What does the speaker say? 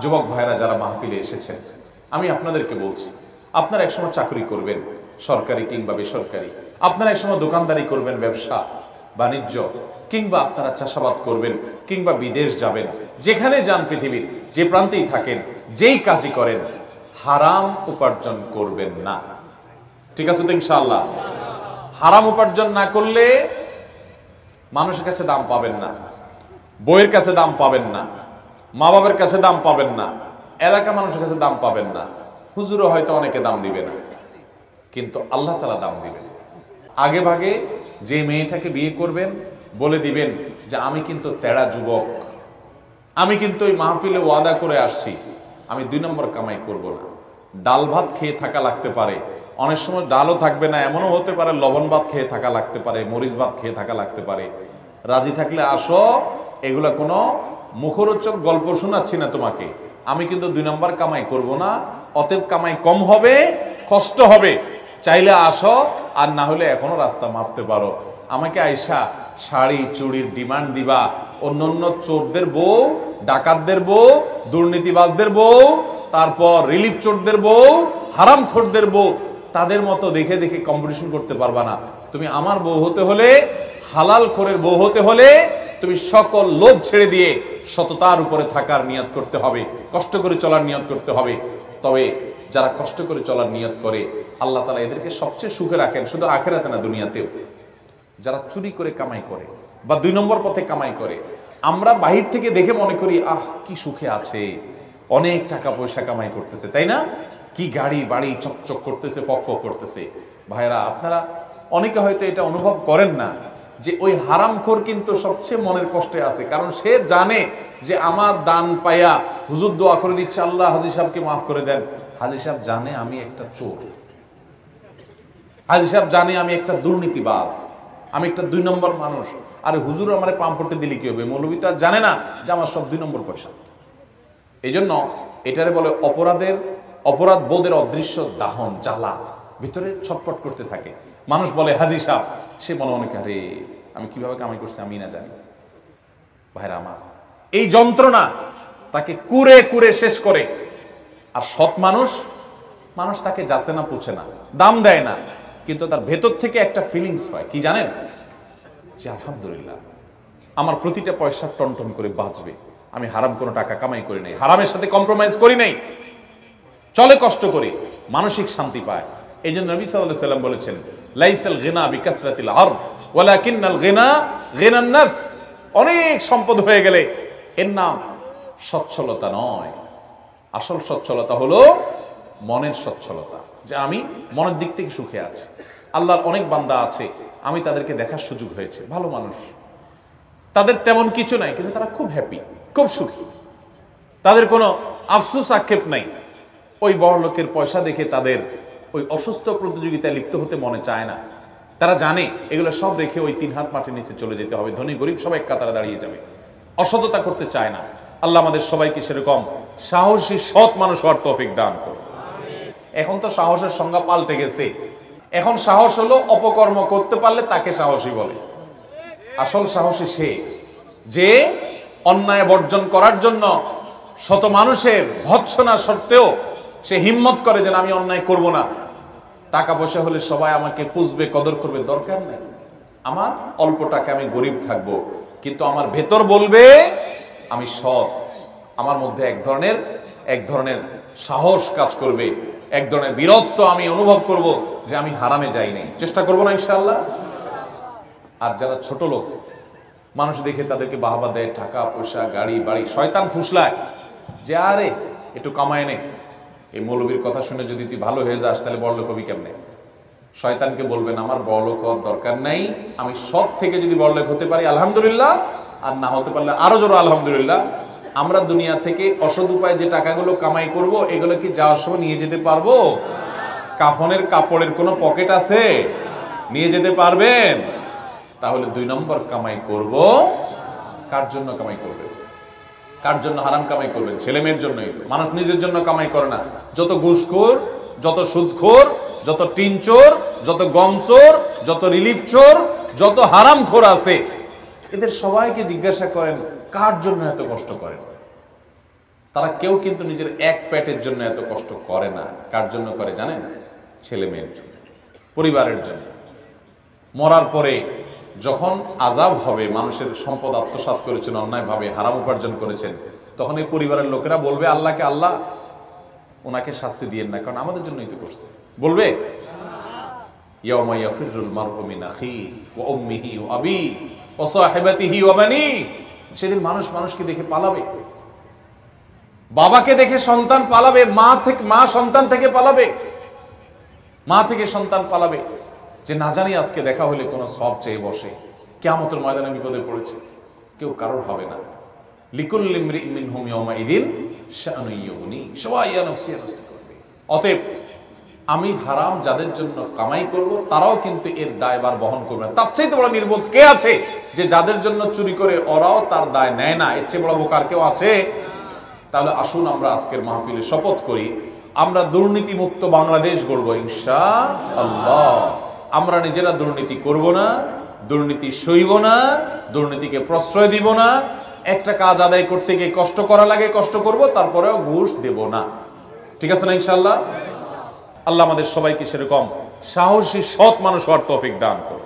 যুবক ভাইরা যারা মাহফিলে এসেছেন, আমি আপনাদেরকে বলছি, আপনারা একসময় চাকরি করবেন, সরকারি কিংবা বেসরকারি। আপনারা একসময় দোকানদারি করবেন, ব্যবসা বাণিজ্য, কিংবা আপনারা চাষাবাদ করবেন, কিংবা বিদেশ যাবেন। যেখানে যান, পৃথিবীর যে প্রান্তেই থাকেন, যেই কাজই করেন, হারাম উপার্জন করবেন না। ঠিক আছে তো ইনশাআল্লাহ? হারাম উপার্জন না করলে মানুষের কাছে দাম পাবেন না, বইয়ের কাছে দাম পাবেন না, মা বাবার কাছে দাম পাবেন না, এলাকা মানুষের কাছে দাম পাবেন না। হুজুরও হয়তো অনেকে দাম দিবে না, কিন্তু আল্লাহ তাআলা দাম দিবেন। আগে ভাগে যে মেয়েটাকে বিয়ে করবেন বলে দিবেন যে আমি কিন্তু তেড়া যুবক, আমি কিন্তু ওই মাহফিলে ওয়াদা করে আসছি, আমি 2 নম্বর কামাই করব না। ডাল ভাত খেয়ে থাকা লাগতে পারে, অনেক সময় ডালও থাকবে না, এমনও হতে পারে লবণ ভাত খেয়ে থাকা লাগতে পারে, মরিচ ভাত খেয়ে থাকা লাগতে পারে। রাজি থাকলে আসো, এগুলা কোনো মুখরোচক গল্প শোনাচ্ছি না তোমাকে। আমি কিন্তু 2 নম্বর কামাই করব না, অতএব কামাই কম হবে, কষ্ট হবে। চাইলে আসো, আর না হলে এখনো রাস্তা মাপতে পারো। আমাকে আইসা শাড়ি চুড়ির ডিমান্ড দিবা, অন্য চোরদের বউ, ডাকাতদের বউ, দুর্নীতিবাজদের বউ, তারপর রিলিফ চোরদের বউ, হারামখোরদের বউ, তাদের মতো দেখে দেখে কম্পিটিশন করতে পারবা না। তুমি আমার বউ হতে হলে, হালাল খোরের বউ হতে হলে, তুমি সকল লোভ ছেড়ে দিয়ে সততার উপরে থাকার নিয়ত করতে হবে, কষ্ট করে চলার নিয়ত করতে হবে। তবে যারা কষ্ট করে চলার নিয়ত করে, আল্লাহ তাআলা এদেরকে সবচেয়ে সুখে রাখেন, শুধু আখিরাতে না, দুনিয়াতেও। যারা চুরি করে কামাই করে বা 2 নম্বর পথে কামাই করে, আমরা বাহির থেকে দেখে মনে করি আহ কি সুখে আছে, অনেক টাকা পয়সা কামাই করতেছে, তাই না? কি গাড়ি বাড়ি চকচক করতেছে, ফক ফক করতেছে। ভাইরা, আপনারা অনেকে হয়তো এটা অনুভব করেন না যে ওই হারামখোর কিন্তু সবচেয়ে মনের কষ্টে আছে, কারণ সে জানে যে আমার দান পাইয়া হুজুর দোয়া করে দিচ্ছে, আল্লাহ হাজী সাহেবকে মাফ করে দেন। হাজী সাহেব জানে আমি একটা চোর, হাজী সাহেব জানে আমি একটা দুর্নীতিবাজ, আমি একটা 2 নম্বর মানুষ। আরে হুজুর আমারে পাম্পটে দিলে কি হবে? মৌলবী তো আর জানে না যে আমার সব 2 নম্বর পয়সা। এই জন্য এটারে বলে অপরাধ বোধের অদৃশ্য দাহন, জ্বালা ভিতরে ছটপট করতে থাকে। মানুষ বলে হাজী সাহেব, সে মনে মনে আরে আমি কিভাবে কামাই করছি আমি না জানি। ভাইরা আমার, এই যন্ত্রণা তাকে কুরে কুরে শেষ করে। আর সৎ মানুষ তাকে যাচ্ছে না, পুছে না, দাম দেয় না, কিন্তু তার ভেতর থেকে একটা ফিলিংস হয়, কি জানেন? যে আলহামদুলিল্লাহ আমার প্রতিটা পয়সা টনটন করে বাঁচবে, আমি হারাম কোনো টাকা কামাই করি নাই, হারামের সাথে কম্প্রোমাইজ করি নাই, চলে কষ্ট করে, মানসিক শান্তি পায়। এই জন্য নবী সাল্লাল্লাহু আলাইহি ওয়াসাল্লাম বলেছেন, লাইসাল গিনা বিকাসরাতিল আরদ ওয়ালাকিন্নাল গিনা গিনান নাফস। অনেক সম্পদ হয়ে গেলে এর নাম সচ্ছলতা নয়, আসল সচ্ছলতা হলো মনের সচ্ছলতা, যে আমি মনের দিক থেকে সুখে আছি। আল্লাহর অনেক বান্দা আছে, আমি তাদেরকে দেখার সুযোগ হয়েছে, ভালো মানুষ, তাদের তেমন কিছু নাই, কিন্তু তারা খুব হ্যাপি, খুব সুখী, তাদের কোনো আফসোস আক্ষেপ নাই। ওই বড় লোকের পয়সা দেখে তাদের ওই অসুস্থ প্রতিযোগিতায় লিপ্ত হতে মনে চায় না। তারা জানে এগুলো সব রেখে ওই 3 হাত মাটির নিচে চলে যেতে হবে, ধনী গরিব সবাই এক কাতারে দাঁড়িয়ে যাবে, অসততা করতে চায় না। আল্লাহ আমাদের সবাইকে সেরকম সাহসী সৎ মানুষ হওয়ার তৌফিক দান করুন। এখন তো সাহসের সংজ্ঞা পাল্টে গেছে, এখন সাহস হলো অপকর্ম করতে পারলে তাকে সাহসী বলে। আসল সাহসী সে যে অন্যায় বর্জন করার জন্য শত মানুষের ভৎসনা সত্ত্বেও সে হিম্মত করে যে আমি অন্যায় করব না। টাকা পয়সা হলে সবাই আমাকে পুষবে, কদর করবে, দরকার নেই, আমার অল্প টাকা, আমি গরিব থাকবো, কিন্তু আমার ভেতর বলবে আমি সৎ। আমার মধ্যে এক ধরনের সাহস কাজ করবে, এক ধরনের বীরত্ব আমি অনুভব করব যে আমি হারামে যাই নাই, চেষ্টা করবো না ইনশাআল্লাহ। আর যারা ছোট লোক, মানুষ দেখে তাদেরকে বাহবা দেয়, টাকা পয়সা গাড়ি বাড়ি, শয়তান ফুসলায় যে আরে একটু কামায় নে, এই মৌলবীর কথা শুনে যদি তুই ভালো হয়ে যাস তাহলে বড়লোক হবি কেমনে? শয়তানকে বলবেন আমার বড়লোক হওয়ার দরকার নাই, আমি সৎ থেকে যদি বড়লোক হতে পারি আলহামদুলিল্লাহ, আর না হতে পারলে আরো জোর আলহামদুলিল্লাহ। আমরা দুনিয়া থেকে অসৎ উপায়ে যে টাকাগুলো কামাই করব, এগুলো কি যাওয়ার সময় নিয়ে যেতে পারবো? কাফনের কাপড়ের কোনো পকেট আছে? নিয়ে যেতে পারবেন? তাহলে 2 নম্বর কামাই করব। কার জন্য কামাই করবেন? কার জন্য হারাম কামাই করবেন? ছেলে মেয়ের জন্যই তো। মানুষ নিজের জন্য কামাই করে না। যত ঘুষখোর, যত সুদখোর, যত টিন চোর, যত গম চোর, যত রিলিফ চোর, যত হারামখোর আছে, এদের সবাইকে জিজ্ঞাসা করেন কার জন্য এত কষ্ট করেন, তারা কেউ কিন্তু নিজের এক পেটের জন্য এত কষ্ট করে না। কার জন্য করে জানেন? ছেলে মেয়ের জন্য, পরিবারের জন্য। মরার পরে যখন আযাব হবে, মানুষের সম্পদ আত্মসাৎ করেছেন, অন্যায়ভাবে হারাম উপার্জন করেছেন, তখন এই পরিবারের লোকেরা বলবে আল্লাহকে, আল্লাহ ওনাকে শাস্তি দিয়েন না, কারণ আমাদের জন্যই তো করছে। বলবে ইয়াউমা ইয়াফিরুল মারউ মিন আখিহি ওয়া উম্মিহি ওয়া আবিহি ওয়া সাহিবাতিহি ওয়া বানিহি। সেদিন মানুষ মানুষকে দেখে পালাবে, বাবাকে দেখে সন্তান পালাবে, মা সন্তান থেকে পালাবে, মা থেকে সন্তান পালাবে, যে না জানি আজকে দেখা হলে কোনো সব চেয়ে বসে, কিয়ামতের ময়দানে বিপদে পড়েছে, কেউ কারোর হবে না। লিকুল্লি ইমরিইন মিনহুম ইয়াউমাইযিন শাআনুন ইউগনি, সবাই ইয়া নাফসি ইয়া নাফসি করবে। অতএব আমি হারাম যাদের জন্য কামাই করব, তারাও কিন্তু এর দায়ভার বহন করবে না। তার চাইতে বড় নির্বোধ কে আছে যে যাদের জন্য চুরি করে ওরাও তার দায় নেয় না? এর চেয়ে বড় বোকার কেউ আছে? তাহলে আসুন আমরা আজকের মাহফিলে শপথ করি, আমরা দুর্নীতি মুক্ত বাংলাদেশ গড়ব ইনশাআল্লাহ। আমরা নিজেরা দুর্নীতি করব না, দুর্নীতি সইব না, দুর্নীতিকে প্রশ্রয় দিব না। একটা কাজ আদায় করতে গিয়ে কষ্ট করা লাগে, কষ্ট করব, তারপরেও ঘুষ দেব না। ঠিক আছে না ইনশাআল্লাহ? আল্লাহ আমাদের সবাইকে সেরকম সাহসী সৎ মানুষ হওয়ার তৌফিক দান করুন।